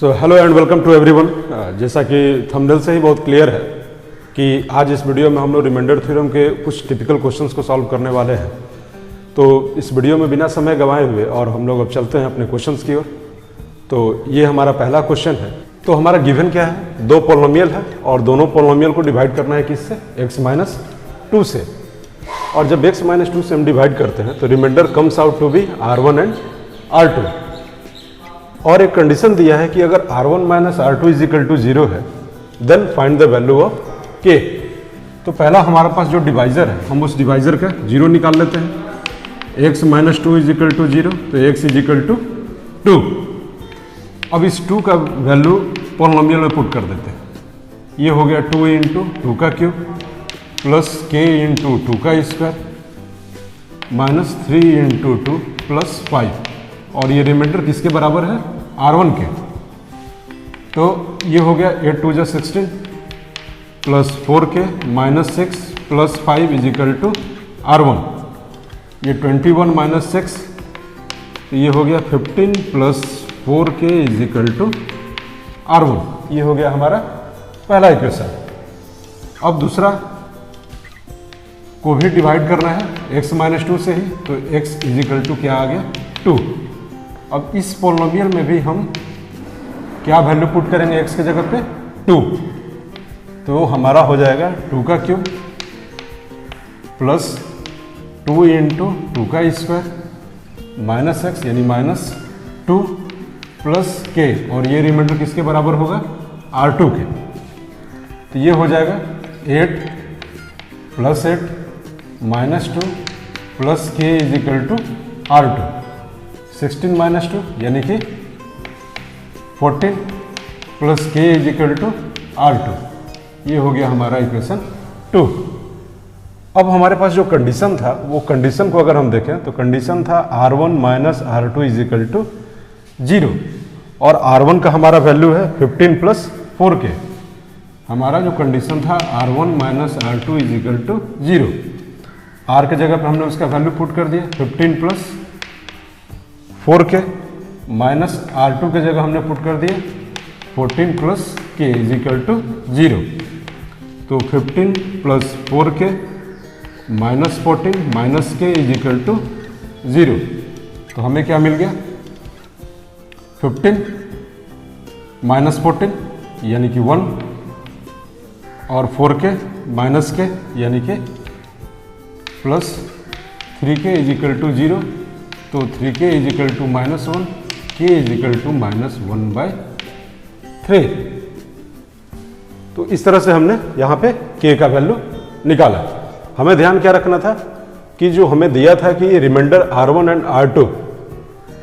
So hello and welcome to everyone. जैसा कि thumbnail से ही बहुत क्लियर है कि आज इस वीडियो में हम लोग रिमाइंडर थ्योरम के कुछ टिपिकल क्वेश्चंस को सॉल्व करने वाले हैं। तो इस वीडियो में बिना समय गंवाए हुए और हम लोग अब चलते हैं अपने क्वेश्चंस की ओर। तो ये हमारा पहला क्वेश्चन है। तो हमारा गिवन क्या है, दो पोलिनोमियल है और दोनों पोलिनोमियल को डिवाइड करना है किससे, x-2 से। और जब x-2 से हम डिवाइड करते हैं तो remainder comes out to be r1 and r2। और एक कंडीशन दिया है कि अगर r1 minus r2 is equal to 0 है then find the value of k। तो पहला हमारे पास जो डिवाइजर है हम उस डिवाइजर का 0 निकाल लेते हैं। x-2 इज इक्वल टू 0 तो x इज इक्वल टू 2। अब इस 2 का वैल्यू पोलिनोमियल में पुट कर देते हैं। ये हो गया 2 इंटू 2 का क्यूब प्लस k इंटू 2 का स्क्वायर माइनस 3 इंटू 2 प्लस 5। और ये रिमाइंडर किसके बराबर है, r1 के। तो ये हो गया 8 2 जा 16 plus 4k minus 6 plus 5 is equal to r1। ये 21 माइनस 6 तो ये हो गया 15 plus 4k is equal to r1। ये हो गया हमारा पहला इक्वेशन। अब दूसरा को भी डिवाइड करना है x-2 से ही, तो x इज इक्वल टू क्या आ गया 2। अब इस पोलिनोमियल में भी हम क्या वैल्यू पुट करेंगे x के जगह पे 2। तो हमारा हो जाएगा 2 का क्यूब प्लस 2 इंटू 2 का स्क्वायर माइनस x यानी माइनस 2 प्लस k। और ये रिमाइंडर किसके बराबर होगा, r2 के। तो ये हो जाएगा 8 plus 8 minus 2 plus k is equal to r2। 16 minus 2 यानी कि 14 plus k is equal to r2। ये हो गया हमारा इक्वेशन 2। अब हमारे पास जो कंडीशन था वो कंडीशन को अगर हम देखें तो कंडीशन था r1 minus r2 is equal to 0। और r1 का हमारा वैल्यू है 15 प्लस 4k। हमारा जो कंडीशन था r1 minus r2 is equal to 0। r के जगह पर हमने उसका वैल्यू पुट कर दिया 15 प्लस 4k माइनस r2 के जगह हमने पुट कर दिया 14 plus k is equal to 0। तो 15 plus 4k minus 14 minus k is equal to 0। तो हमें क्या मिल गया 15 माइनस 14 यानी कि 1 और 4k माइनस k यानी कि plus 3k is equal to 0। तो 3k is equal to minus 1 k is equal to minus 1/3। तो इस तरह से हमने यहाँ पे k का वैल्यू निकाला। हमें ध्यान क्या रखना था कि जो हमें दिया था कि रिमाइंडर r1 एंड r2,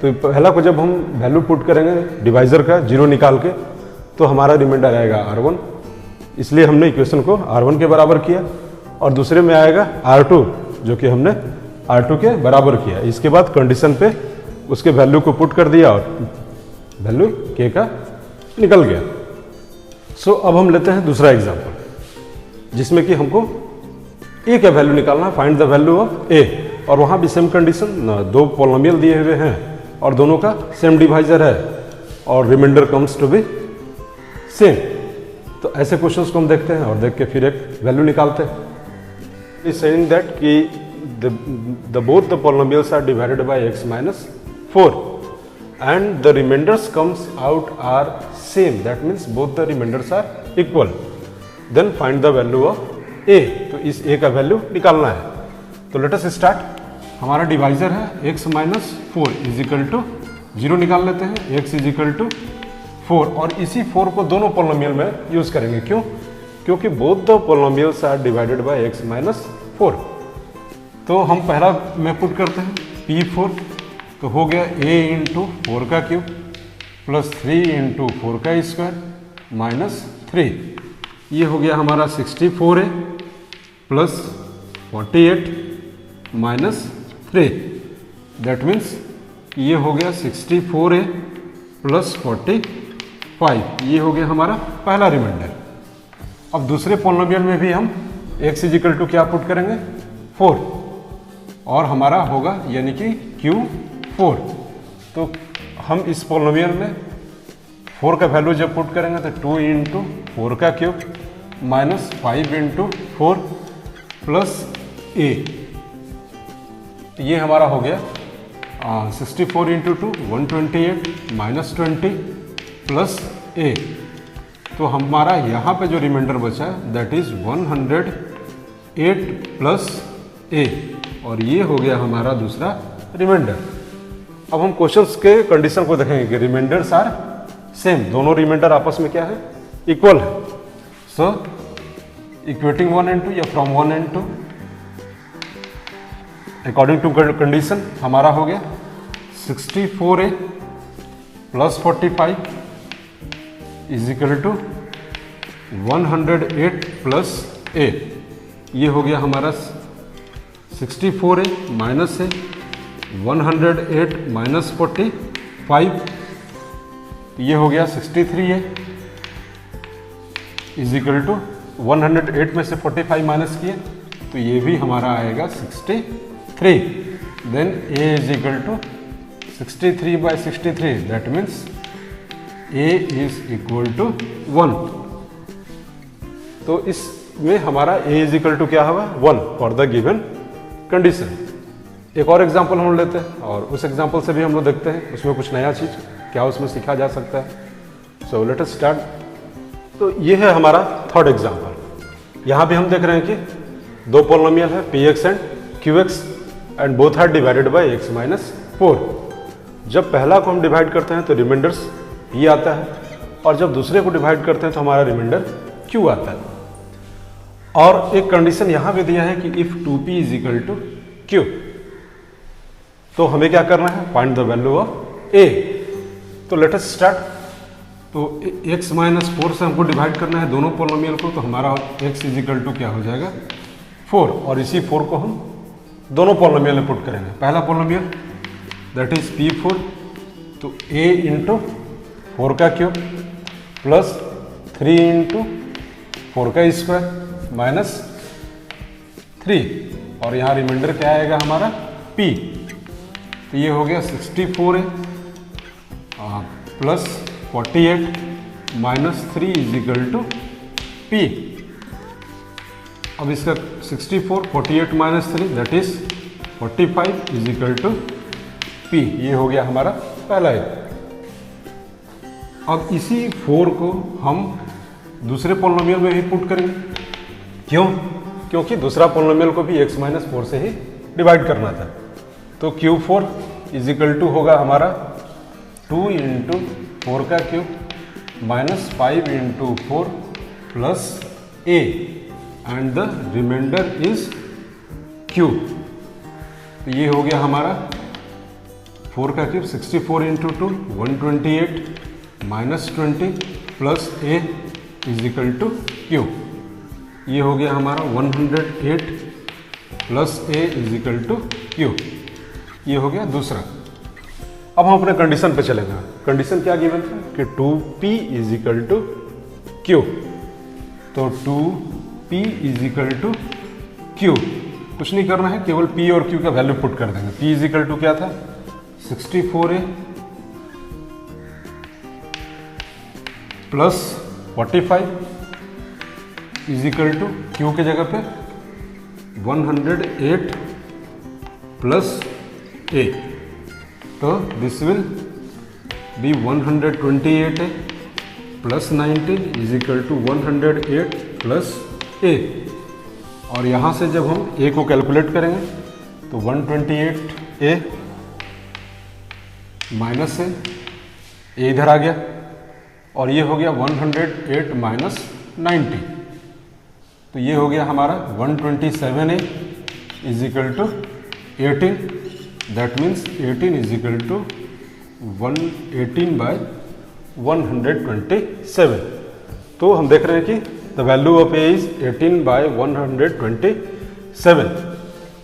तो पहला को जब हम वैल्यू पुट करेंगे डिवाइजर का 0 निकाल के तो हमारा रिमाइंडर आएगा r1। इसलिए हमने इक्वेशन को r1 के बराबर किया। और दूसरे में आएगा r2 जो कि हमने r2 के बराबर किया। इसके बाद कंडीशन पे उसके वैल्यू को पुट कर दिया और वैल्यू k का निकल गया। सो अब हम लेते हैं दूसरा एग्जांपल जिसमें कि हमको a का वैल्यू निकालना है, find the value of a। और वहाँ भी सेम कंडीशन, दो पोलिनोमियल दिए हुए हैं और दोनों का सेम डिवाइजर है और remainder comes to be same. तो ऐसे क्वेश्चंस को हम देखते हैं और देख के फिर एक वैल्यू निकालते हैं। इज सेइंग दैट कि both the polynomials are divided by x-4 and the remainders comes out are same, that means both the remainders are equal, then find the value of a। तो इस a का value निकालना है। तो let us start. हमारा divisor है x-4 is equal to 0 निकाल लेते हैं, x इज इक्वल टू 4। और इसी 4 को दोनों पोलिनोमियल में यूज करेंगे। क्यों? क्योंकि both the polynomials are divided by x-4। तो हम पहला में पुट करते हैं P4। तो हो गया a इंटू 4 का क्यूब प्लस 3 इंटू 4 का स्क्वायर माइनस 3। ये हो गया हमारा 64a plus 48 minus 3। That means ये हो गया 64a प्लस 45। ये हो गया हमारा पहला रिमाइंडर। अब दूसरे पोलिनोमियल में भी हम x इज इक्वल टू क्या पुट करेंगे 4 और हमारा होगा यानी कि Q4। तो हम इस पोलिनोमियल में 4 का वैल्यू जब पुट करेंगे तो 2 इंटू 4 का cube minus 5 into 4 plus A, ये हमारा हो गया 64 इंटू 2 128 माइनस 20 प्लस ए। तो हमारा यहाँ पे जो रिमाइंडर बचा है दैट इज 108 प्लस ए, और ये हो गया हमारा दूसरा रिमाइंडर। अब हम क्वेश्चंस के कंडीशन को देखेंगे कि रिमाइंडर्स आर सेम, दोनों रिमाइंडर आपस में क्या है, इक्वल है। सो इक्वेटिंग 1 and 2 या from 1 and 2 according to condition हमारा हो गया 64a plus 45 is equal to 108 plus A. ये हो गया हमारा 64a माइनस है 108 माइनस 45, ये हो गया 63a इज इक्वल टू 108 में से 45 माइनस किए तो ये भी हमारा आएगा 63। Then a is equal to 63 by 63, that means a is equal to 1। तो इसमें हमारा a इज इक्वल टू क्या होगा 1 फॉर द गिवन कंडीशन। एक और एग्जाम्पल हम लेते हैं और उस एग्जाम्पल से भी हम लोग देखते हैं उसमें कुछ नया चीज़ क्या उसमें सीखा जा सकता है। So let us start. तो ये है हमारा थर्ड एग्जाम्पल। यहाँ भी हम देख रहे हैं कि दो पॉलिनोमियल है px and qx and both are divided by x minus 4। जब पहला को हम डिवाइड करते हैं तो रिमाइंडर्स p आता है, और जब दूसरे को डिवाइड करते हैं तो हमारा रिमाइंडर q आता है। और एक कंडीशन यहाँ पे दिया है कि if 2p is equal to q, तो हमें क्या करना है, find the value of a। तो लेट अस स्टार्ट। तो x माइनस 4 से हमको डिवाइड करना है दोनों पॉलिनोमियल को, तो हमारा x इज इक्वल टू क्या हो जाएगा 4, और इसी 4 को हम दोनों पॉलिनोमियल में पुट करेंगे। पहला पॉलिनोमियल दैट इज p4, तो a इंटू 4 का क्यूब प्लस 3 इंटू 4 का स्क्वायर माइनस 3, और यहाँ रिमाइंडर क्या आएगा हमारा p। तो ये हो गया 64 plus 48 minus 3 is equal to p। अब इसका 64 48 minus 3 that is 45 is equal to p। ये हो गया हमारा पहला एक। अब इसी 4 को हम दूसरे पॉलिनोमियल में भी पुट करेंगे। क्यों? क्योंकि दूसरा पॉलिनोमियल को भी x माइनस 4 से ही डिवाइड करना था। तो Q4 इज इक्वल टू होगा हमारा 2 इंटू 4 का cube minus 5 into 4 plus a, and the remainder is Q। तो ये हो गया हमारा 4 का cube 64 into 2 128 minus 20 plus a is equal to Q। ये हो गया हमारा 108 plus a is equal to Q। ये हो गया दूसरा। अब हम अपने कंडीशन पे चलेंगे। कंडीशन क्या गिवन था कि 2p is equal to q। तो 2p is equal to q, कुछ नहीं करना है, केवल p और q का वैल्यू पुट कर देंगे। p इज इक्वल टू क्या था 64a plus 45 is equal to q के जगह पे 108 प्लस a। तो this will be 128 plus 19 is equal to 108 plus a। और यहाँ से जब हम a को कैलकुलेट करेंगे तो 128a माइनस a इधर आ गया, और ये हो गया 108 माइनस 90। तो ये हो गया हमारा 127a is equal to 18, that means 18 is equal to 118 by 127। तो हम देख रहे हैं कि the value of A is 18 by 127।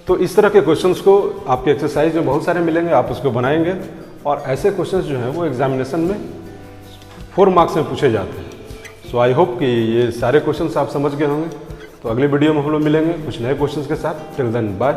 तो इस तरह के क्वेश्चंस को आपके एक्सरसाइज में बहुत सारे मिलेंगे, आप उसको बनाएंगे, और ऐसे क्वेश्चंस जो हैं वो एग्जामिनेशन में 4 मार्क्स में पूछे जाते हैं। सो आई होप कि ये सारे क्वेश्चंस आप समझ गए होंगे। तो अगली वीडियो में हम लोग मिलेंगे कुछ नए क्वेश्चंस के साथ। Till then bye.